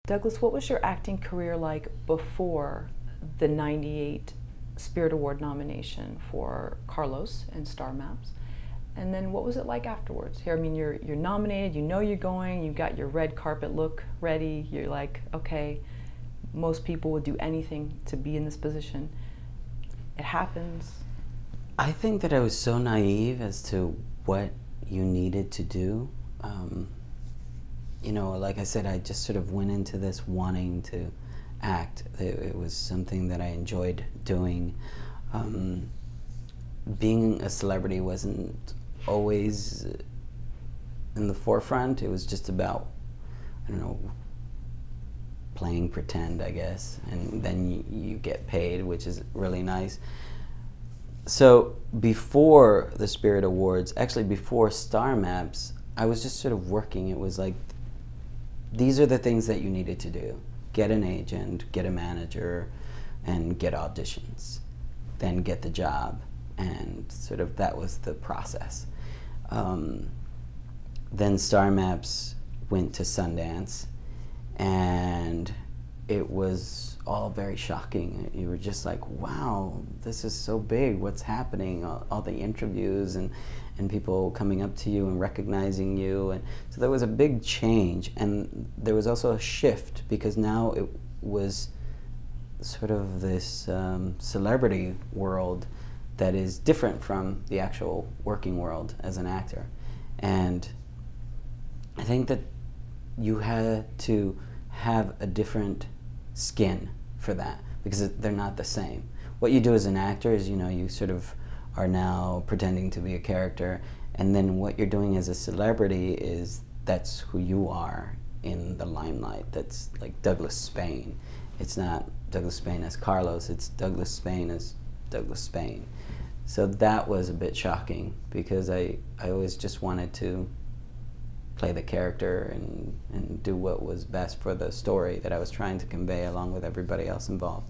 Douglas, what was your acting career like before the '98 Spirit Award nomination for Carlos and Star Maps? And then what was it like afterwards? Here, I mean, you're nominated, you know you're going, you've got your red carpet look ready, you're like, okay, most people would do anything to be in this position. It happens. I think that I was so naive as to what you needed to do. You know, like I said, I just sort of went into this wanting to act. It was something that I enjoyed doing. Being a celebrity wasn't always in the forefront. It was just about, I don't know, playing pretend, I guess, and then you get paid, which is really nice. So before the Spirit Awards, actually before Star Maps, I was just sort of working. It was like, these are the things that you needed to do. Get an agent, get a manager, and get auditions. Then get the job. And sort of that was the process. Then Star Maps went to Sundance, and it was all very shocking. You were just like, wow, this is so big, what's happening? All the interviews and people coming up to you and recognizing you. And so there was a big change, and there was also a shift, because now it was sort of this celebrity world that is different from the actual working world as an actor. And I think that you had to have a different skin for that, because they're not the same. What you do as an actor is, you know, you sort of are now pretending to be a character, and then what you're doing as a celebrity is, that's who you are in the limelight. That's like Douglas Spain. It's not Douglas Spain as Carlos, it's Douglas Spain as Douglas Spain. So that was a bit shocking, because I always just wanted to play the character and do what was best for the story that I was trying to convey, along with everybody else involved.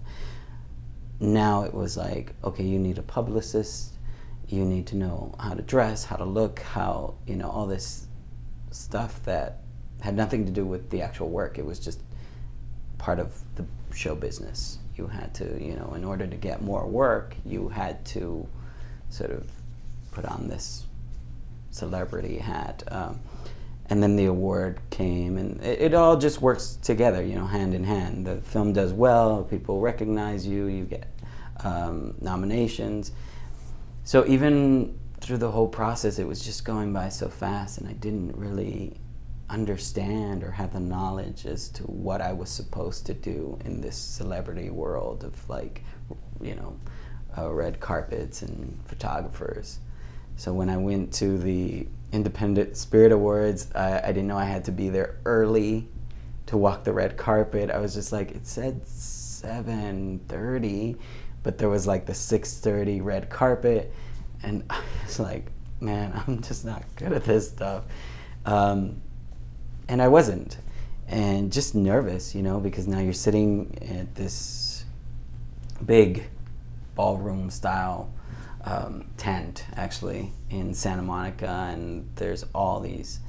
Now it was like, okay, you need a publicist, you need to know how to dress, how to look, how, you know, all this stuff that had nothing to do with the actual work. It was just part of the show business. You had to, you know, in order to get more work, you had to sort of put on this celebrity hat. And then the award came, and it all just works together, you know, hand in hand. The film does well, people recognize you, you get nominations. So even through the whole process, it was just going by so fast, and I didn't really understand or have the knowledge as to what I was supposed to do in this celebrity world of, like, you know, red carpets and photographers. So when I went to the Independent Spirit Awards, I didn't know I had to be there early to walk the red carpet. I was just like, it said 7:30, but there was like the 6:30 red carpet, and I was like, man, I'm just not good at this stuff. And I wasn't, and just nervous, you know, because now you're sitting at this big ballroom style tent, actually, in Santa Monica, and there's all these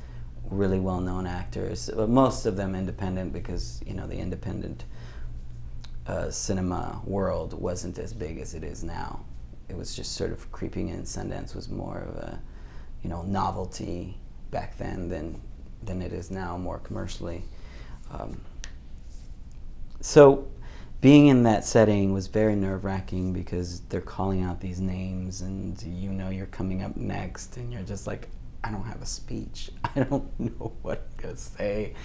really well-known actors, but most of them independent, because, you know, the independent cinema world wasn't as big as it is now. It was just sort of creeping in. Sundance was more of a, you know, novelty back then than it is now, more commercially. So being in that setting was very nerve-wracking, because they're calling out these names, and you know you're coming up next, and you're just like, I don't have a speech. I don't know what to say.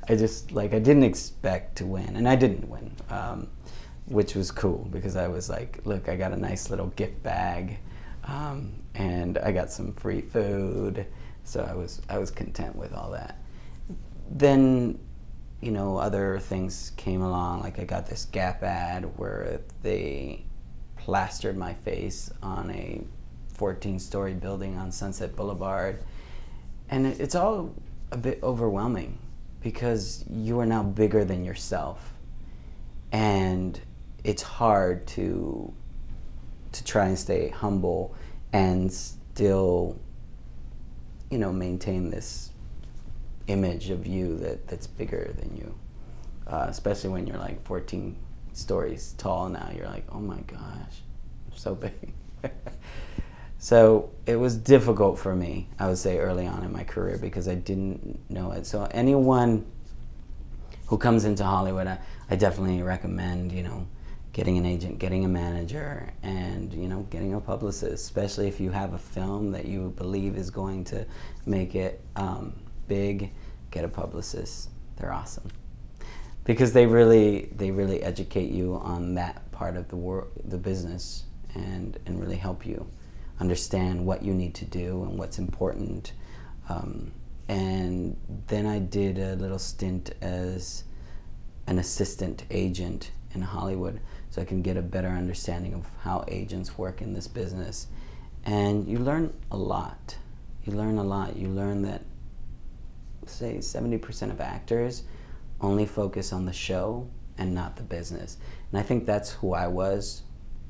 I just, like, I didn't expect to win, and I didn't win, which was cool, because I was like, look, I got a nice little gift bag, and I got some free food, so I was content with all that. Then, you know, other things came along, like I got this Gap ad where they plastered my face on a 14-story building on Sunset Boulevard, and it's all a bit overwhelming, because you are now bigger than yourself, and it's hard to try and stay humble and still, you know, maintain this image of you that's bigger than you. especially when you're like 14 stories tall now. You're like, oh my gosh, I'm so big. So it was difficult for me, I would say, early on in my career because I didn't know it. So anyone who comes into Hollywood, I definitely recommend, you know, getting an agent, getting a manager, and, you know, getting a publicist, especially if you have a film that you believe is going to make it big. Get a publicist. They're awesome because they really educate you on that part of the business, and really help you understand what you need to do and what's important. And then I did a little stint as an assistant agent in Hollywood, so I can get a better understanding of how agents work in this business. And you learn a lot. You learn a lot. You learn that, say, 70% of actors only focus on the show and not the business. And I think that's who I was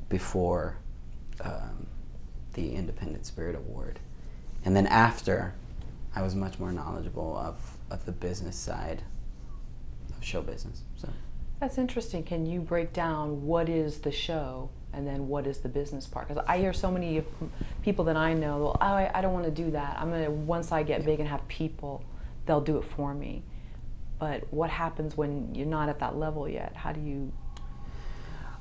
before the Independent Spirit Award. And then after, I was much more knowledgeable of the business side of show business. So that's interesting. Can you break down what is the show and then what is the business part? Because I hear so many people that I know, well, I don't want to do that. I'm gonna, once I get big and have people, they'll do it for me. But what happens when you're not at that level yet? How do you?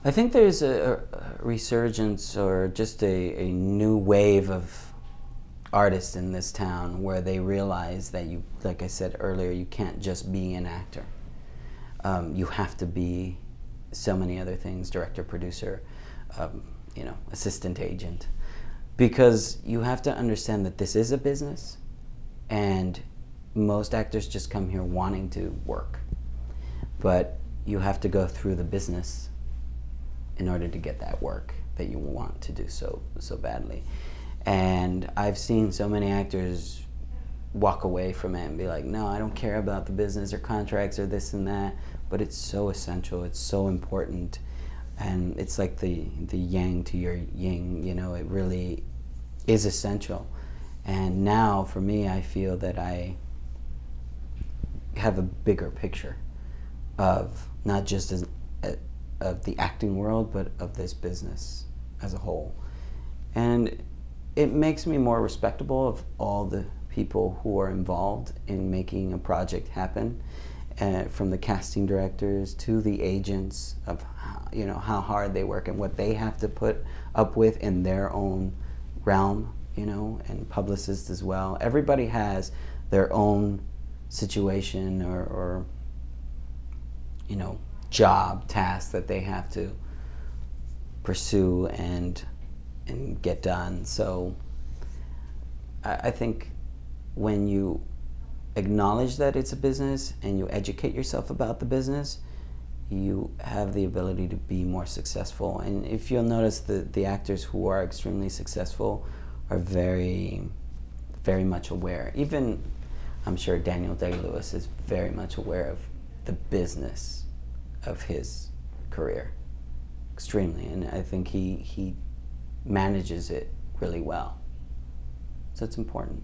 I think there's a resurgence, or just a new wave of artists in this town where they realize that you, like I said earlier, you can't just be an actor. You have to be so many other things: director, producer, you know, assistant agent, because you have to understand that this is a business, and most actors just come here wanting to work, but you have to go through the business in order to get that work that you want to do so badly. And I've seen so many actors walk away from it and be like, no, I don't care about the business or contracts or this and that, but it's so essential, it's so important, and it's like the yang to your yin, you know, it really is essential. And now for me, I feel that I have a bigger picture of not just of the acting world, but of this business as a whole. And it makes me more respectable of all the people who are involved in making a project happen, from the casting directors to the agents, of how, you know, how hard they work and what they have to put up with in their own realm, you know, and publicists as well. Everybody has their own situation or you know, job, task that they have to pursue and get done. So I think when you acknowledge that it's a business and you educate yourself about the business, you have the ability to be more successful. And if you'll notice, the actors who are extremely successful are very, very much aware. Even, I'm sure Daniel Day-Lewis is very much aware of the business of his career, extremely, and I think he manages it really well. So it's important.